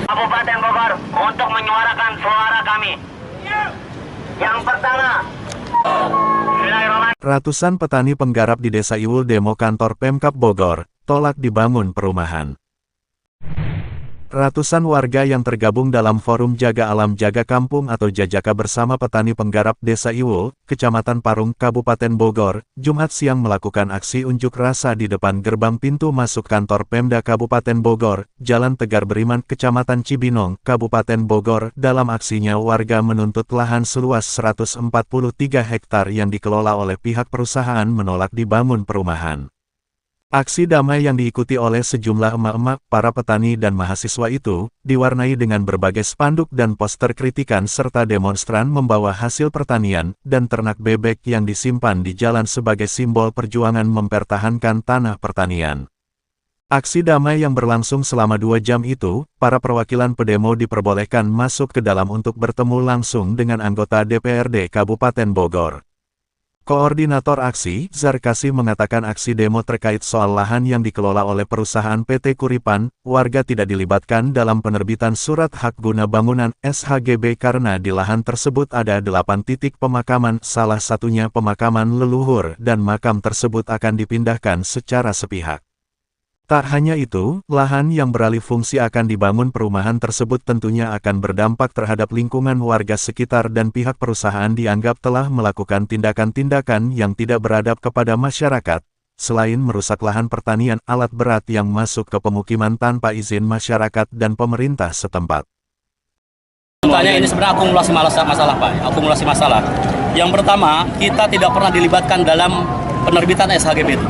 Kabupaten Bogor untuk menyuarakan suara kami. Yang pertama, ratusan petani penggarap di Desa Iwul demo kantor Pemkab Bogor, tolak dibangun perumahan. Ratusan warga yang tergabung dalam Forum Jaga Alam Jaga Kampung atau Jajaka bersama petani penggarap Desa Iwul, Kecamatan Parung, Kabupaten Bogor, Jumat siang melakukan aksi unjuk rasa di depan gerbang pintu masuk kantor Pemda Kabupaten Bogor, Jalan Tegar Beriman, Kecamatan Cibinong, Kabupaten Bogor. Dalam aksinya warga menuntut lahan seluas 143 hektar yang dikelola oleh pihak perusahaan menolak dibangun perumahan. Aksi damai yang diikuti oleh sejumlah emak-emak, para petani dan mahasiswa itu, diwarnai dengan berbagai spanduk dan poster kritikan serta demonstran membawa hasil pertanian dan ternak bebek yang disimpan di jalan sebagai simbol perjuangan mempertahankan tanah pertanian. Aksi damai yang berlangsung selama 2 jam itu, para perwakilan pedemo diperbolehkan masuk ke dalam untuk bertemu langsung dengan anggota DPRD Kabupaten Bogor. Koordinator aksi, Zarkasi mengatakan aksi demo terkait soal lahan yang dikelola oleh perusahaan PT Kuripan, warga tidak dilibatkan dalam penerbitan surat hak guna bangunan (SHGB) karena di lahan tersebut ada 8 titik pemakaman, salah satunya pemakaman leluhur, dan makam tersebut akan dipindahkan secara sepihak. Tak hanya itu, lahan yang beralih fungsi akan dibangun perumahan tersebut tentunya akan berdampak terhadap lingkungan warga sekitar dan pihak perusahaan dianggap telah melakukan tindakan-tindakan yang tidak beradab kepada masyarakat, selain merusak lahan pertanian alat berat yang masuk ke pemukiman tanpa izin masyarakat dan pemerintah setempat. Tanya ini sebenarnya akumulasi masalah Pak, akumulasi masalah. Yang pertama, kita tidak pernah dilibatkan dalam penerbitan SHGB itu.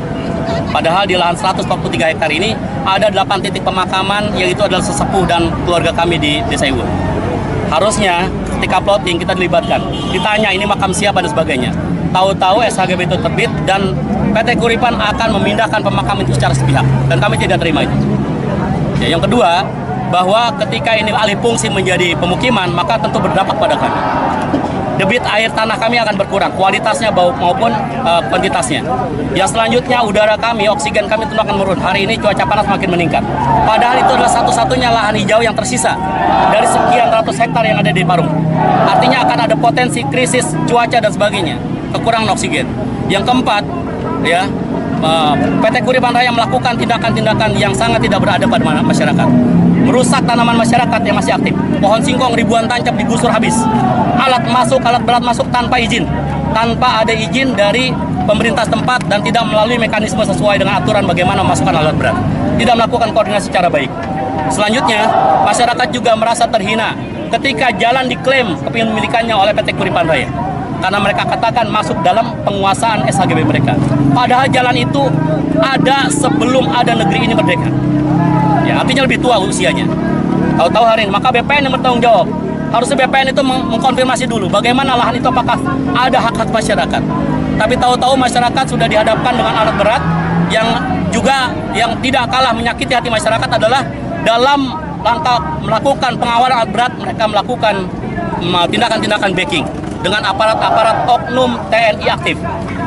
Padahal di lahan 143 hektar ini ada 8 titik pemakaman, yaitu adalah sesepuh dan keluarga kami di Desa Iwul. Harusnya ketika plotting kita dilibatkan, ditanya ini makam siapa dan sebagainya. Tahu-tahu SHGB itu terbit dan PT Kuripan akan memindahkan pemakaman itu secara sepihak, dan kami tidak terima itu. Ya, yang kedua, bahwa ketika ini alih fungsi menjadi pemukiman, maka tentu berdampak pada kami. Debit air tanah kami akan berkurang, kualitasnya maupun kuantitasnya. Yang selanjutnya, udara kami, oksigen kami tentu akan menurun. Hari ini cuaca panas makin meningkat. Padahal itu adalah satu-satunya lahan hijau yang tersisa dari sekian ratus hektar yang ada di Parung. Artinya akan ada potensi krisis cuaca dan sebagainya, kekurangan oksigen. Yang keempat, ya, PT Kuripan Raya melakukan tindakan-tindakan yang sangat tidak beradab pada masyarakat. Merusak tanaman masyarakat yang masih aktif. Pohon singkong ribuan tancap digusur habis. Alat berat masuk tanpa izin. Tanpa ada izin dari pemerintah setempat dan tidak melalui mekanisme sesuai dengan aturan bagaimana memasukkan alat berat. Tidak melakukan koordinasi secara baik. Selanjutnya, masyarakat juga merasa terhina ketika jalan diklaim kepemilikannya oleh PT Kuripan Raya. Karena mereka katakan masuk dalam penguasaan SHGB mereka. Padahal jalan itu ada sebelum ada negeri ini merdeka. Ya, artinya lebih tua usianya. Tahu-tahu hari ini, maka BPN yang bertanggung jawab. Harusnya BPN itu mengkonfirmasi dulu bagaimana lahan itu apakah ada hak-hak masyarakat. Tapi tahu-tahu masyarakat sudah dihadapkan dengan alat berat yang juga yang tidak kalah menyakiti hati masyarakat adalah dalam langkah melakukan pengawalan alat berat, mereka melakukan tindakan-tindakan backing dengan aparat-aparat oknum TNI aktif.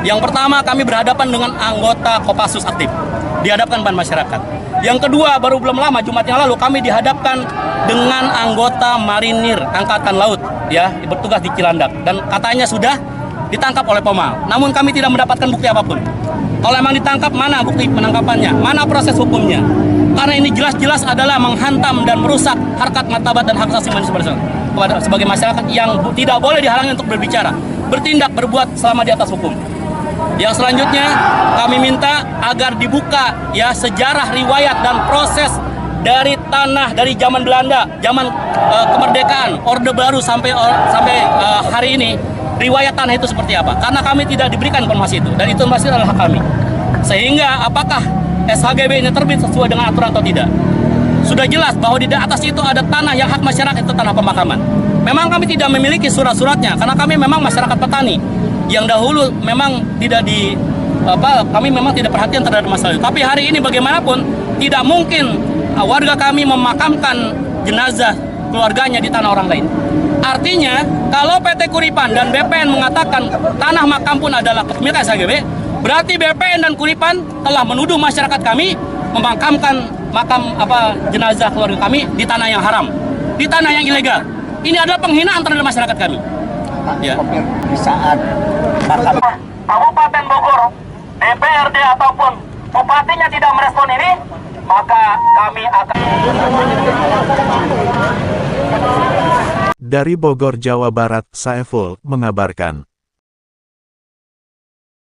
Yang pertama, kami berhadapan dengan anggota Kopassus aktif, dihadapkan pada masyarakat. Yang kedua, baru belum lama, Jumat yang lalu, kami dihadapkan dengan anggota Marinir Angkatan Laut, ya, bertugas di Cilandak, dan katanya sudah ditangkap oleh Pomal. Namun kami tidak mendapatkan bukti apapun. Kalau memang ditangkap, mana bukti penangkapannya? Mana proses hukumnya? Karena ini jelas-jelas adalah menghantam dan merusak harkat martabat dan hak asasi manusia sebagai masyarakat yang tidak boleh dihalangi untuk berbicara, bertindak, berbuat selama di atas hukum. Yang selanjutnya, kami minta agar dibuka ya sejarah, riwayat dan proses dari tanah dari zaman Belanda, zaman kemerdekaan, Orde Baru sampai hari ini, riwayat tanah itu seperti apa? Karena kami tidak diberikan informasi itu, dan itu masih adalah hak kami. Sehingga apakah SHGB ini terbit sesuai dengan aturan atau tidak? Sudah jelas bahwa di atas itu ada tanah yang hak masyarakat, itu tanah pemakaman. Memang kami tidak memiliki surat-suratnya karena kami memang masyarakat petani yang dahulu memang tidak kami memang tidak perhatian terhadap masalah itu. Tapi hari ini bagaimanapun tidak mungkin warga kami memakamkan jenazah keluarganya di tanah orang lain. Artinya kalau PT Kuripan dan BPN mengatakan tanah makam pun adalah kepemilikan SHGB, berarti BPN dan Kuripan telah menuduh masyarakat kami memakamkan makam jenazah keluarga kami di tanah yang haram, di tanah yang ilegal. Ini adalah penghinaan terhadap masyarakat kami. Ya. Di saat Kabupaten Bogor, DPRD ataupun bupatinya tidak merespon ini, maka kami akan. Dari Bogor, Jawa Barat, Saiful mengabarkan.